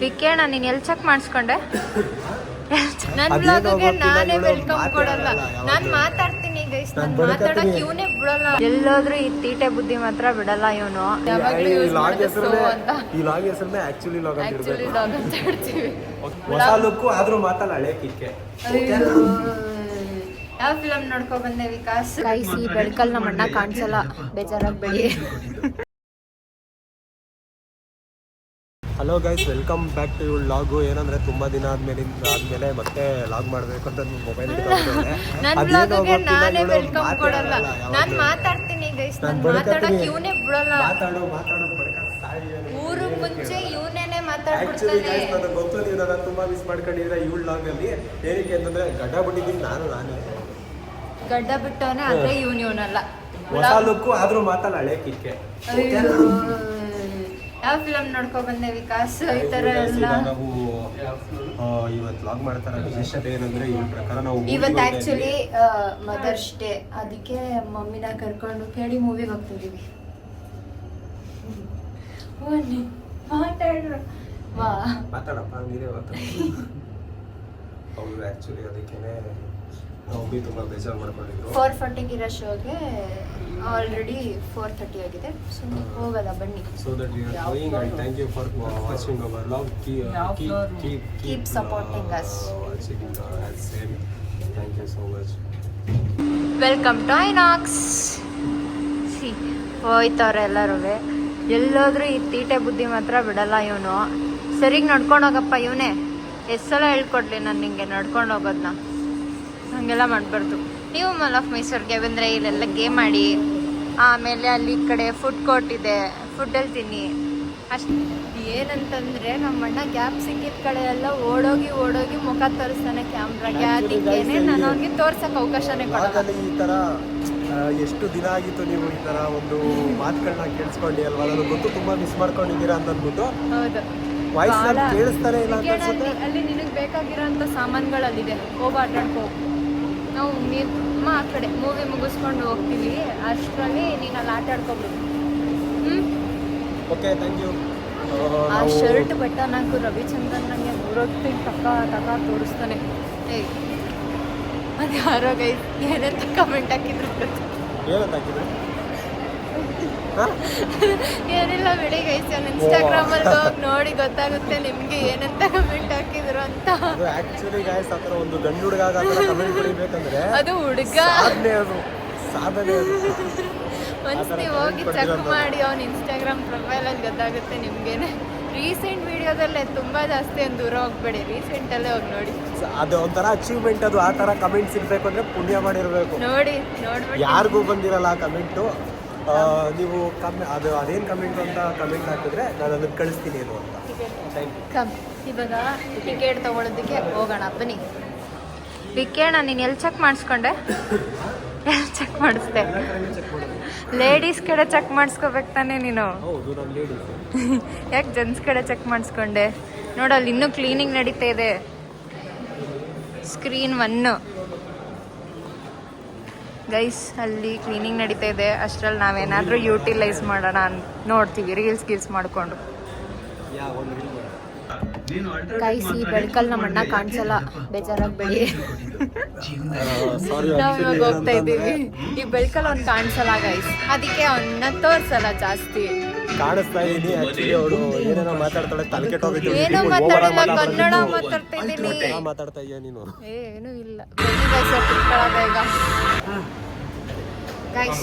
ವಿಕೇಣ ನೀನು ಎಲ್ಲಿ ಚೆಕ್ ಮಾಡಿಸ್ಕೊಂಡೆ? ನನ್ನ ಬ್ಲಾಗ್ಗೆ ನಾನೇ ವೆಲ್ಕಮ್ ಕೊಡಲ್ಲ. ನಾನು ಮಾತಾಡ್ತೀನಿ ಗೈಸ್, ನಾನು ಮಾತಾಡಕ್ಕೆ ಇವನೇ ಬಿಡಲ್ಲ. ಎಲ್ಲೋದ್ರೂ ಈ ತೀಟೆ ಬುದ್ಧಿ ಮಾತ್ರ ಬಿಡಲ್ಲ ಇವನು. ಯಾವಾಗಲೂ ಯೂಸ್ ಮಾಡೋದು ಅಂತ. ಈ ಲಾಗ್ ಹೆಸರನ್ನೇ ಆಕ್ಚುಲಿ ಲಾಗ್ ಅಂತ ಆಕ್ಚುಲಿ ಲಾಗ್ ಅಂತ ಹೇಳ್ತೀವಿ. ಹೊಸ ಲುಕ್ ಆದ್ರೂ ಮಾತಲ್ಲ ಹಳೆ ಕಿಕ್ಕೆ. ಯಾವ ಫಿಲಮ್ ನೋಡ್ಕೊ ಬಂದೆ ವಿಕಾಸ್? ಕೈಸಿ ಬೆಳಕಲ್ಲಿ ನಮ್ಮ ಅಣ್ಣ ಕಾಣಿಸಲ್ಲ, ಬೇಜಾರಾಗಬೇಡಿ. Hello guys, welcome back to your log. ಏನಂದ್ರೆ ತುಂಬಾ ದಿನ ಆದ್ಮೇಲೆ ಮತ್ತೆ ಲಾಗ್ ಮಾಡ್ಬೇಕು ಅಂತ ಮೊಬೈಲ್ ನನ್ನ ಬ್ಲಾಗ್ಗೆ ನಾನೇ ವೆಲ್ಕಮ್ ಕೊಡಲ್ಲ. ನಾನು ಮಾತಾಡ್ತೀನಿ ಗೈಸ್, ನಾನು ಮಾತಾಡಕ್ಕೆ ಇವನೇ ಬಿಡಲ್ಲ. ಊರು ಮುಂಚೆ ಇವನೇನೆ ಮಾತಾಡ್ಬಿಡ್ತಾನೆ. ನನಗೆ ಗೊತ್ತು, ನೀವು ನನ್ನ ತುಂಬಾ ಮಿಸ್ ಮಾಡ್ಕೊಂಡಿದ್ದೀರಾ ಈ ಲಾಗ್ ಅಲ್ಲಿ. ಏನಕ್ಕೆ ಅಂತಂದ್ರೆ ಗಡ್ಡ ಬಿಟ್ಟಿದ್ದೀನಿ ನಾನೇ ಗಡ್ಡ ಬಿಟ್ಟವನೇ, ಆದ್ರೆ ಇವನಲ್ಲ. ಹೊಸ ಲುಕ್ ಆದ್ರೂ ಮಾತಲ್ಲ ಹಳೆ ಕಿಕ್ಕೆ. ಯಾವ ಫಿಲಮ್ ನೋಡ್ಕೊ ಬಂದೆ ವಿಕಾಸ್? ಈ ತರ ಎಲ್ಲ ನಾವು ಇವತ್ತು ಲಾಗ್ ಮಾಡ್ತಾರ ವಿಶೇಷತೆ ಏನಂದ್ರೆ ಇವ್ರ ಪ್ರಕಾರ ನಾವು ಇವತ್ತು ಆಕ್ಚುಲಿ ಮದರ್ಸ್ ಡೇ, ಅದಕ್ಕೆ ಮಮ್ಮಿನ ಕರ್ಕೊಂಡು ಕೇಳಿ ಮೂವಿಗೆ ಹೋಗ್ತಿದೀವಿ. ಮಾತಾಡಪ್ಪ ನೀವೇ ಹೌದು. ಆಕ್ಚುಲಿ ಅದಕ್ಕೇನೆ ನಾವು ತುಂಬಾ ಬೇಜಾರು ಮಾಡ್ಕೊಂಡಿದ್ರು. 4:40 ಇರೋ ಶೋಗೆ ಆಲ್ರೆಡಿ 4:30 ಆಗಿದೆ. ಸೊ ಹೋಗಲ್ಲ ಬನ್ನಿ. So that we are going and thank you for watching our log. Keep supporting us. Same thank you so much. Welcome to Inox. ಹೋಯ್ತವ್ರೆ ಎಲ್ಲರೂ. ಎಲ್ಲೋದ್ರೂ ಈ ತೀಟೆ ಬುದ್ಧಿ ಮಾತ್ರ ಬಿಡಲ್ಲ ಇವನು. ಸರಿಗೆ ನಡ್ಕೊಂಡು ಹೋಗಪ್ಪ. ಇವನೇ ಎಷ್ಟು ಸಲ ಹೇಳ್ಕೊಡ್ಲಿ ನಾನು ನಿಂಗೆ ನಡ್ಕೊಂಡು ಹೋಗೋದನ್ನ. ಹಾಗೆಲ್ಲ ಮಾಡಬಾರ್ದು. ನೀವು ಮಾಲ್ ಆಫ್ ಮೈಸೂರಿಗೆ ಬಂದರೆ ಇಲ್ಲೆಲ್ಲ ಗೇಮ್ ಆಡಿ, ಆಮೇಲೆ ಅಲ್ಲಿ ಈ ಕಡೆ ಫುಡ್ ಕೋರ್ಟ್ ಇದೆ, ಫುಡ್ಡಲ್ಲಿ ತಿನ್ನಿ ಅಷ್ಟು. ಏನಂತಂದರೆ ನಮ್ಮ ಅಣ್ಣ ಗ್ಯಾಪ್ ಸಿಕ್ಕಿದ ಕಡೆ ಎಲ್ಲ ಓಡೋಗಿ ಮುಖ ತೋರಿಸ್ತಾನೆ ಕ್ಯಾಮ್ರಾಗೆ. ಅದಕ್ಕೇನೆ ನಾನು ಅವ್ನಿಗೆ ತೋರ್ಸೋಕೆ ಅವಕಾಶನೇ ಕೊಡಲ್ಲ. ಈ ಥರ ಎಷ್ಟು ದಿನ ಆಗಿತ್ತು ನೀವು ಈ ಥರ ಒಂದು ಮಾತುಗಳನ್ನ ಕೇಳಿಸ್ಕೊಂಡು ಅಲ್ವಾ? ನನಗೆ ಗೊತ್ತು ತುಂಬ ಮಿಸ್ ಮಾಡ್ಕೊಂಡಿದ್ದೀರಾ ಅಂತ ಅಂದ್ಬಿಟ್ಟು. ಹೌದು, ವಾಯ್ಸ್ ಕೇಳಿಸ್ತಾರೆ ಇಲ್ಲ ಅಲ್ಲಿ ನಿನಗೆ ಬೇಕಾಗಿರೋಂಥ ಸಾಮಾನುಗಳಲ್ಲಿದೆ, ಹೋಗಿ ಆಟಾಡ್ಕೋ. ನಾವು ಆ ಕಡೆ ಮೂವಿ ಮುಗಿಸ್ಕೊಂಡು ಹೋಗ್ತೀವಿ, ಅಷ್ಟರಲ್ಲಿ ನೀನು ಅಲ್ಲಿ ಆಟ ಆಡ್ಕೊಬಿಡು. Okay, thank you. ಆ ಶರ್ಟ್ ಬಟನ್ ಹಾಕು ರವಿಚಂದ್ರನ್ ನನಗೆ ಮೂರೊತ್ತು ತಕ ತೋರಿಸ್ತಾನೆ. ಅದು ಯಾರೋ ಗೈಸ್ ಏನಂತ ಕಮೆಂಟ್ ಹಾಕಿದ್ರು ಏನಿಲ್ಲ ಬಿಡಿ ಗೈಸ್, ಇನ್ಸ್ಟಾಗ್ರಾಮಲ್ಲಿ ಹೋಗಿ ನೋಡಿ ಗೊತ್ತಾಗುತ್ತೆ ನಿಮಗೆ ಏನಂತ ಕಮೆಂಟ್ ಹಾಕಿದ್ರು ಅಂತ. ಆಕ್ಚುಲಿ ಗೈಸ್ ಆ ಥರ ಒಂದು ಗಂಡು ಹುಡುಗ ಕಮೆಂಟ್ ಬರೀಬೇಕಂದ್ರೆ ಅದು ಹುಡುಗ ಸಾಧನೆ. ಒನ್ಸ್ ನೀವು ಹೋಗಿ ಚೆಕ್ ಮಾಡಿ ಅವ್ನ ಇನ್ಸ್ಟಾಗ್ರಾಮ್ ಪ್ರೊಫೈಲಲ್ಲಿ ಗೊತ್ತಾಗುತ್ತೆ ನಿಮ್ಗೇನೆ. ರೀಸೆಂಟ್ ವಿಡಿಯೋದಲ್ಲೇ ತುಂಬ ಜಾಸ್ತಿ ಒಂದು ದೂರ ಹೋಗ್ಬೇಡಿ, ರೀಸೆಂಟಲ್ಲೇ ಹೋಗಿ ನೋಡಿ. ಅದು ಒಂಥರ ಅಚೀವ್ಮೆಂಟ್. ಅದು ಆ ಥರ ಕಮೆಂಟ್ಸ್ ಇರಬೇಕು ಅಂದರೆ ಪುಣ್ಯ ಮಾಡಿರಬೇಕು. ನೋಡ್ಬಿಟ್ಟು ಯಾರಿಗೂ ಬಂದಿರಲ್ಲ ಆ ಕಮೆಂಟು. ನೀವು ಅದೇನು ಕಮೆಂಟ್ ಅಂತ ಕಮೆಂಟ್ ಹಾಕಿದ್ರೆ ನಾನು ಅದನ್ನು ಕಳಿಸ್ತೀನಿ ಏನು ಅಂತ. ಇವಾಗ ಟಿಕೆಟ್ ತೊಗೊಳೋದಕ್ಕೆ ಹೋಗೋಣ ಬನ್ನಿ. ವಿಕೇಣ ನೀನು ಎಲ್ಲಿ ಚೆಕ್ ಮಾಡಿಸ್ಕೊಂಡೆ? ಎಲ್ಲಿ ಚೆಕ್ ಮಾಡಿಸ್ದೆ? ಲೇಡೀಸ್ ಕಡೆ ಚೆಕ್ ಮಾಡಿಸ್ಕೋಬೇಕು ತಾನೇ ನೀನು? ಯಾಕೆ ಜೆಂಟ್ಸ್ ಕಡೆ ಚೆಕ್ ಮಾಡಿಸ್ಕೊಂಡೆ? ನೋಡಲ್ಲಿ ಇನ್ನೂ ಕ್ಲೀನಿಂಗ್ ನಡೀತಾ ಇದೆ. ಸ್ಕ್ರೀನ್ 1 ಗೈಸ್, ಅಲ್ಲಿ ಕ್ಲೀನಿಂಗ್ ನಡೀತಾ ಇದೆ. ಅಷ್ಟರಲ್ಲಿ ನಾವೇನಾದರೂ ಯೂಟಿಲೈಸ್ ಮಾಡೋಣ ನೋಡ್ತೀವಿ, ರೀಲ್ಸ್ ಮಾಡಿಕೊಂಡು. ಗೈಸ್, ಈ ಬೆಳಕಲ್ಲಿ ನಮ್ಮ ಅಣ್ಣ ಕಾಣಿಸಲ್ಲ, ಬೇಜಾರಾಗಬೇಡಿ. ನಾವು ಇವಾಗ ಹೋಗ್ತಾ ಇದ್ದೀವಿ. ಈ ಬೆಳಕಲ್ಲಿ ಅವ್ನು ಕಾಣಿಸಲ್ಲ ಗೈಸ್, ಅದಕ್ಕೆ ಅವನ್ನ ತೋರಿಸಲ್ಲ ಜಾಸ್ತಿ. ಕಾಣಿಸ್ತಾ ಇದ್ದೀನಿ. ಆಕ್ಚುಲಿ ಅವಳು ಏನೇನೋ ಮಾತಾಡ್ತಾಳೆ, ತಲೆ ಕೆಟ್ಟೋಗಿತ್ತು. ಏನೋ ಮಾತಾಡಿಲ್ಲ, ಕನ್ನಡ ಮಾತಾಡ್ತಾ ಇದ್ದೀನಿ. ಮಾತಾಡ್ತಾ ಇದೆಯಾ ನೀನು? ಏನೂ ಇಲ್ಲ. ಗೈಸ್ ಈಗ ಗೈಸ್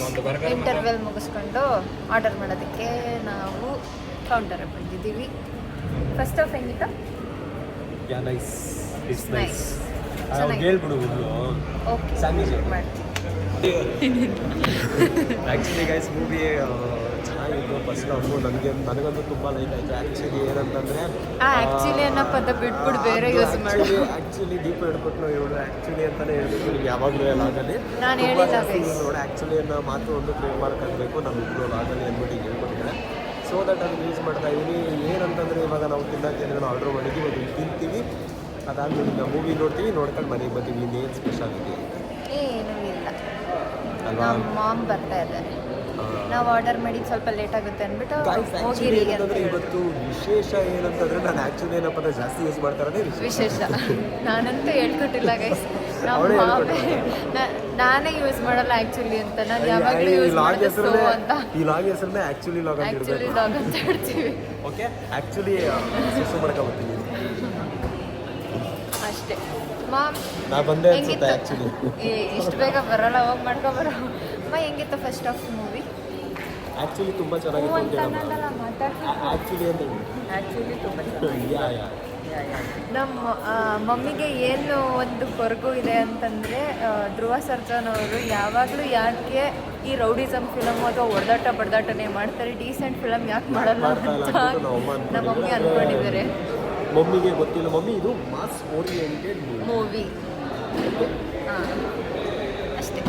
ಇಂಟರ್ವೆಲ್ ಮುಗಿಸ್ಕೊಂಡು ಆರ್ಡರ್ ಮಾಡೋದಕ್ಕೆ ನಾವು ಕೌಂಟರಿಗೆ ಬಂದಿದ್ದೀವಿ. ಫಸ್ಟ್ ಆಫ್ ಹೆಂಗಿತ್ತು? ನೈಸ್, ಹೇಳ್ಬಿಡು. ಓಕೆ, ಮಾಡ್ತೀನಿ. ಆ್ಯಕ್ಚುಲಿ ಗೈಸ್ ಮೂವಿ ಚೆನ್ನಾಗಿತ್ತು. ಫಸ್ಟ್ ಹಾಫು ನನಗಂತೂ ತುಂಬ ಲೈಕ್ ಆಯಿತು. ಆ್ಯಕ್ಚುಲಿ ಏನಂತಂದರೆ ಆ್ಯಕ್ಚುಲಿ ಅನ್ನೋ ಪದ ಬಿಟ್ಬಿಟ್ಟು ಬೇರೆ ಯೂಸ್ ಮಾಡಿ. ಆ್ಯಕ್ಚುಲಿ ದೀಪ ಹಿಡ್ಬಿಟ್ಟು ಇವಳು ಆ್ಯಕ್ಚುಲಿ ಅಂತಲೇ ಹೇಳ್ಬೇಕು ನಿಮ್ಗೆ ಯಾವಾಗಲೂ ಲಾಗಲ್ಲಿ. ನಾನು ಹೇಳಿಲ್ಲ ನೋಡಿ, ಆ್ಯಕ್ಚುಲಿ ಅನ್ನೋ ಮಾತು ಒಂದು ಟ್ರೇಡ್ ಮಾರ್ಕ್ ಆಗಬೇಕು ನಮ್ಮಿಬ್ಬರು ಲಾಗಲ್ಲಿ ಅಂದ್ಬಿಟ್ಟು ಹೇಳ್ಕೊಟ್ಟಿದ್ದಾರೆ. ಸೊ ದಟ್ ಅದನ್ನು ಯೂಸ್ ಮಾಡ್ತಾ ಇದ್ದೀನಿ. ಏನಂತಂದರೆ ಇವಾಗ ನಾವು ತಿನ್ನೋಕ್ಕೆ ಏನಾದ್ರು ಆರ್ಡ್ರ್ ಮಾಡಿದ್ದೀವಿ, ಅದು ತಿಂತೀವಿ. ಅದಾದಮೇಲೆ ಈಗ ಮೂವಿ ನೋಡ್ತೀವಿ, ನೋಡ್ಕೊಂಡು ಮನೆಗೆ ಬರ್ತೀವಿ. ಇನ್ನೇನು ಸ್ಪೆಷಾಲಿಟಿ ಏನೂ ಇಲ್ಲ. ನಮ್ಮ ಮಾಮ್ ಬರ್ತಾ ಇದ್ದಾರೆ. ನಾವು ಆರ್ಡರ್ ಮಾಡಿ ಸ್ವಲ್ಪ ಲೇಟ್ ಆಗುತ್ತೆ ಅಂದ್ಬಿಟ್ಟು ಗಾಯ್ಸ್ ಹೋಗಿರಿ ಅಂತ ಏನಂತಂದ್ರೆ ಹೇಳಿ. ಇವತ್ತು ವಿಶೇಷ ಏನಂತಂದ್ರೆ ನಾನು ಆ್ಯಕ್ಚುಲಿ ಏನಪ್ಪ ಅಂದ್ರೆ ಜಾಸ್ತಿ ಯೂಸ್ ಮಾಡ್ತಾರದೇ ವಿಶೇಷ ನಾನಂತೂ ಹೇಳ್ಕೊಟ್ಟಿಲ್ಲ ಗೈಸ್. ಅವಳೇ ನಾನೇ ಯೂಸ್ ಮಾಡಲ್ಲ ಆ್ಯಕ್ಚುಲಿ ಅಂತ. ನಾನು ಯಾವಾಗಲೂ ಯೂಸ್ ಮಾಡಿದೆ ಸೋ ಅಂತ. ಈ ಲಾಗ್ ಹೆಸರನ್ನೇ ಆ್ಯಕ್ಚುಲಿ ಲಾಗ್ ಅಂತ ಆ್ಯಕ್ಚುಲಿ ಇಡಬೇಕು. ಲಾಗ್ ಅಂತ ಹೇಳ್ತೀವಿ ಓಕೆ ಆ್ಯಕ್ಚುಲಿ ಸುಸು ಮಾಡ್ಕೊಬರ್ತೀನಿ ಅಷ್ಟೇ. ಮಾಮ್ ನಾ ಬಂದೆ ಅನ್ಸುತ್ತೆ ಆ್ಯಕ್ಚುಲಿ. ಇಷ್ಟು ಬೇಗ ಬರಲ್ಲ, ಹೋಗಿ ಮಾಡ್ಕೊಬರೋ. ಅಮ್ಮ ಹೆಂಗಿತ್ತು ಫಸ್ಟ್ ಆಫ್ ಮೂವಿ? ಆ್ಯಕ್ಚುಲಿ ತುಂಬ ಹ್ಞೂ ಚೆನ್ನಾಗಿತ್ತು ಅಂತ ಅಂತ ಅನ್ನೋದಲ್ಲ, ಮಾತಾಡ್ತೀನಿ. ಆ್ಯಕ್ಚುಲಿ ಅಂತ ಹೇಳಿ. ಆ್ಯಕ್ಚುಲಿ ತುಂಬ ಯಾ ಯಾ ನಮ್ಮ ಮಮ್ಮಿಗೆ ಏನು ಒಂದು ಕೊರಗು ಇದೆ ಅಂತಂದರೆ, ಧ್ರುವ ಸರ್ಜನ್ ಅವರು ಯಾವಾಗಲೂ ಯಾಕೆ ಈ ರೌಡಿಸಮ್ ಫಿಲಮ್ ಅಥವಾ ಹೊಡೆದಾಟ ಬಡದಾಟನೇ ಮಾಡ್ತಾರೆ, ಡೀಸೆಂಟ್ ಫಿಲಮ್ ಯಾಕೆ ಮಾಡಲ್ಲ ಮಾಡ್ತಾ ಇಲ್ಲ ಅಂತ ಅಂದ್ಬಿಟ್ಟು ನಮ್ಮ ಅಮ್ಮ ನಮ್ಮ ಮಮ್ಮಿ ಅಂದ್ಕೊಂಡಿದ್ದಾರೆ. ಮಮ್ಮಿಗೆ ಗೊತ್ತಿಲ್ಲ. ಮಮ್ಮಿ ಇದು ಮಾಸ್ ಓರಿಯೆಂಟೆಡ್ ಮೂವಿ ಹಾಂ ಅಷ್ಟೇ.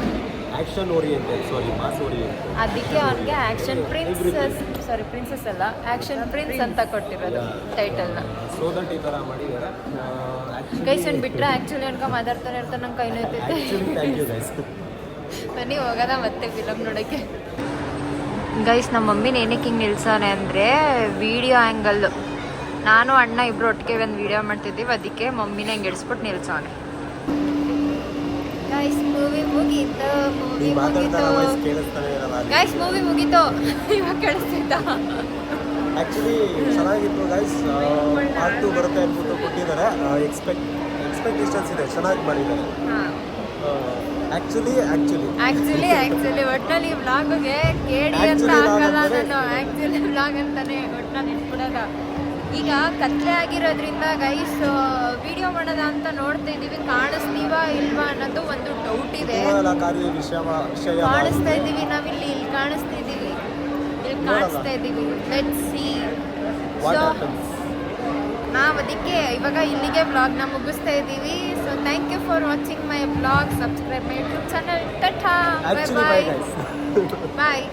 ಆ್ಯಕ್ಷನ್ ಓರಿಯೆಂಟೆಡ್, ಸಾರಿ ಮಾಸ್ ಓರಿಯೆಂಟೆಡ್. ಅದಕ್ಕೆ ಅವನಿಗೆ ಆ್ಯಕ್ಷನ್ ಪ್ರಿನ್ಸಸ್ ಅಲ್ಲ, ಆ್ಯಕ್ಷನ್ ಪ್ರಿನ್ಸ್ ಅಂತ ಕೊಟ್ಟಿರೋದು ಟೈಟಲ್ನ. ಸೊ ದಟ್ ಈ ಥರ ಮಾಡಿದ್ದಾರೆ. ಕೈಸನ್ ಬಿಟ್ಟರೆ ಆ್ಯಕ್ಚುಲಿ ಅನ್ಕೊ ಮಾತಾಡ್ತಾನೆ ಇರ್ತಾನೆ, ನಂಗೆ ಕೈ ನೋಯ್ತೈತೆ. Actually thank you guys. ಬನ್ನಿ ಹೋಗೋದ ಮತ್ತೆ ಫಿಲಮ್ ನೋಡೋಕ್ಕೆ. ಗೈಸ್ ನಮ್ಮ ಮಮ್ಮಿನ ಏನಕ್ಕೆ ಹಿಂಗೆ ನಿಲ್ಸಾನೆ ಅಂದರೆ ವಿಡಿಯೋ ಆ್ಯಂಗಲ್ಲು. ನಾನು ಅಣ್ಣ ಇಬ್ಬರು ಒಟ್ಟಿಗೆ ಒಂದು ವಿಡಿಯೋ ಮಾಡ್ತಿದ್ದೀವಿ, ಅದಕ್ಕೆ ಮಮ್ಮಿನ ಹಿಂಗೆ ಇಡಿಸ್ಬಿಟ್ಟು ನಿಲ್ಸೋನೆ. ಗೈಸ್ ಮೂವಿ ಮುಗೀತು, ಮೂವಿ ನೀವು ಮಾತಾಡ್ತಾರ ವಾಯ್ಸ್ ಮುಗೀತು. ಕೇಳಿಸ್ತಾನೆ ಇರಲ್ಲ. ಗೈಸ್ ಮೂವಿ ಮುಗೀತು. ಇವಾಗ ಕೇಳಿಸ್ತಿದ್ದ. ಆ್ಯಕ್ಚುಲಿ ಚೆನ್ನಾಗಿತ್ತು ಗೈಸ್. ಪಾರ್ಟ್ 2 ಬರುತ್ತೆ ಅಂದ್ಬಿಟ್ಟು ಕೊಟ್ಟಿದ್ದಾರೆ. ಎಕ್ಸ್ಪೆಕ್ಟೇಷನ್ಸ್ ಇದೆ, ಚೆನ್ನಾಗಿ ಮಾಡಿದ್ದಾರೆ. ಹಾಂ ಆ್ಯಕ್ಚುಲಿ ಆ್ಯಕ್ಚುಲಿ ಒಟ್ಟಿನಲ್ಲಿ ವ್ಲಾಗ್ಗೆ ಕೇಳಿ ಅಂತ Actually vlog ಹಾಕಲ್ಲ ಅಂತಾನೆ ನಾನು. ಆ್ಯಕ್ಚುಲಿ ವ್ಲಾಗ್ ಅಂತಾನೆ ಒಟ್ಟಿನಲ್ಲಿ ಇಟ್ಬಿಡೋದ. ಈಗ ಕತ್ಲೆ ಆಗಿರೋದ್ರಿಂದ ಗೈಸ್ ವಿಡಿಯೋ ಮಾಡೋದ ಅಂತ ನೋಡ್ತಾ ಇದ್ದೀವಿ, ಕಾಣಿಸ್ತೀವಾ ಇಲ್ವಾ ಅನ್ನೋದು ಒಂದು ಡೌಟ್ ಇದೆ. ವಿಷಯ ಕಾಣಿಸ್ತಾ ಇದ್ದೀವಿ ನಾವಿಲ್ಲಿ, ಇಲ್ಲಿ ಕಾಣಿಸ್ತಾ ಇದ್ದೀವಿ, ಇಲ್ಲಿ ಕಾಣಿಸ್ತಾ ಇದ್ದೀವಿ. Let's see. ಸೊ ನಾವು ಅದಕ್ಕೆ ಇವಾಗ ಇಲ್ಲಿಗೆ ವ್ಲಾಗ್ನ ಮುಗಿಸ್ತಾ ಇದ್ದೀವಿ. So thank you for watching my vlog. Subscribe my YouTube channel. Tata, bye bye.